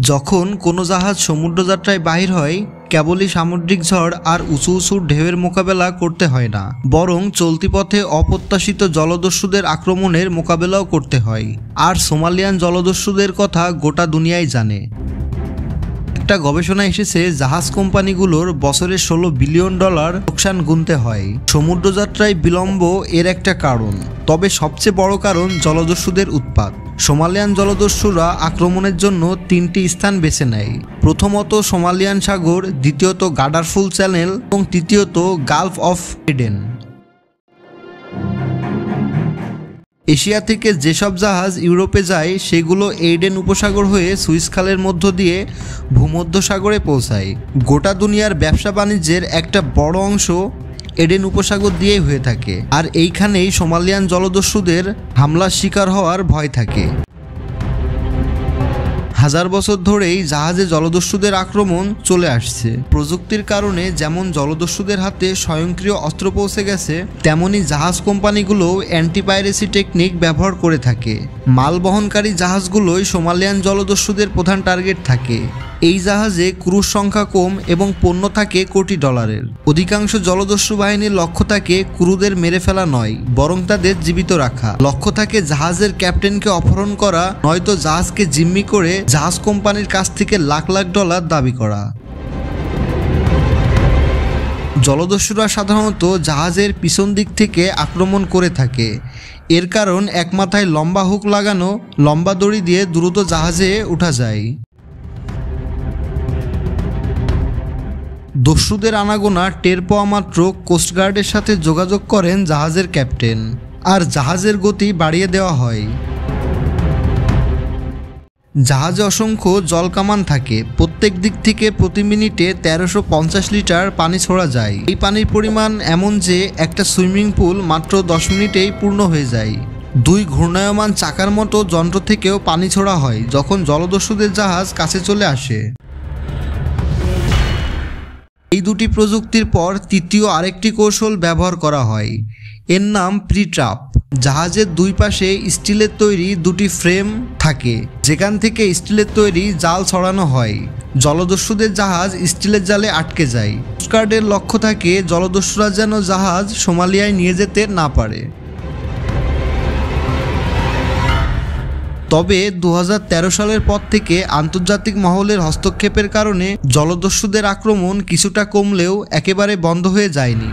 যখন কোনো জাহাজ সমুদ্রযাত্রায় বাহির হয়, কেবলই সামুদ্রিক ঝড় আর উঁচু উঁচু ঢেউয়ের মোকাবেলা করতে হয় না, বরং চলতি পথে অপ্রত্যাশিত জলদস্যুদের আক্রমণের মোকাবেলাও করতে হয়। আর সোমালিয়ান জলদস্যুদের কথা গোটা দুনিয়াই জানে। একটা গবেষণা এসেছে, জাহাজ কোম্পানিগুলোর বছরে $16 বিলিয়ন লোকসান গুনতে হয়। সমুদ্রযাত্রায় বিলম্ব এর একটা কারণ, তবে সবচেয়ে বড় কারণ জলদস্যুদের উৎপাত। সোমালিয়ান জলদস্যুরা আক্রমণের জন্য 3টি স্থান বেছে নেয়। প্রথমত সোমালিয়ান সাগর, দ্বিতীয়ত গাডারফুল চ্যানেল এবং তৃতীয়ত গালফ অফ এডেন। এশিয়া থেকে যেসব জাহাজ ইউরোপে যায় সেগুলো এডেন উপসাগর হয়ে সুইস খালের মধ্য দিয়ে ভূমধ্যসাগরে পৌঁছায়। গোটা দুনিয়ার ব্যবসা বাণিজ্যের একটা বড় অংশ এডেন উপসাগর দিয়েই হয়ে থাকে, আর এইখানেই সোমালিয়ান জলদস্যুদের হামলার শিকার হওয়ার ভয় থাকে। হাজার বছর ধরেই জাহাজে জলদস্যুদের আক্রমণ চলে আসছে। প্রযুক্তির কারণে যেমন জলদস্যুদের হাতে স্বয়ংক্রিয় অস্ত্র পৌঁছে গেছে, তেমনি জাহাজ কোম্পানিগুলোও অ্যান্টিপাইরেসি টেকনিক ব্যবহার করে থাকে। মাল বহনকারী জাহাজগুলোই সোমালিয়ান জলদস্যুদের প্রধান টার্গেট থাকে। এই জাহাজে ক্রুজ সংখ্যা কম এবং পণ্য থাকে কোটি ডলারের। অধিকাংশ জলদস্যু বাহিনীর লক্ষ্য থাকে ক্রুদের মেরে ফেলা নয়, বরং তাদের জীবিত রাখা। লক্ষ্য থাকে জাহাজের ক্যাপ্টেনকে অপহরণ করা, নয়তো জাহাজকে জিম্মি করে জাহাজ কোম্পানির কাছ থেকে লাখ লাখ ডলার দাবি করা। জলদস্যুরা সাধারণত জাহাজের পিছন দিক থেকে আক্রমণ করে থাকে। এর কারণ এক মাথায় লম্বা হুক লাগানো লম্বা দড়ি দিয়ে দ্রুত জাহাজে ওঠা যায়। দস্যুদের আনাগোনা টের পাওয়া মাত্র কোস্টগার্ডের সাথে যোগাযোগ করেন জাহাজের ক্যাপ্টেন, আর জাহাজের গতি বাড়িয়ে দেওয়া হয়। জাহাজে অসংখ্য জলকামান থাকে। প্রত্যেক দিক থেকে প্রতি মিনিটে 1350 লিটার পানি ছোড়া যায়। এই পানির পরিমাণ এমন যে একটা সুইমিং পুল মাত্র 10 মিনিটেই পূর্ণ হয়ে যায়। 2 ঘূর্ণায়মান চাকার মতো যন্ত্র থেকেও পানি ছোড়া হয় যখন জলদস্যুদের জাহাজ কাছে চলে আসে। এই দুটি প্রযুক্তির পর তৃতীয় আরেকটি কৌশল ব্যবহার করা হয়, এর নাম প্রি-ট্র্যাপ। জাহাজের দুই পাশে স্টিলের তৈরি 2টি ফ্রেম থাকে, যেখান থেকে স্টিলের তৈরি জাল ছড়ানো হয়। জলদস্যুদের জাহাজ স্টিলের জালে আটকে যায়। কোস্টগার্ডের লক্ষ্য থাকে জলদস্যুরা যেন জাহাজ সোমালিয়ায় নিয়ে যেতে না পারে। তবে 2013 সালের পর থেকে আন্তর্জাতিক মহলের হস্তক্ষেপের কারণে জলদস্যুদের আক্রমণ কিছুটা কমলেও একেবারে বন্ধ হয়ে যায়নি।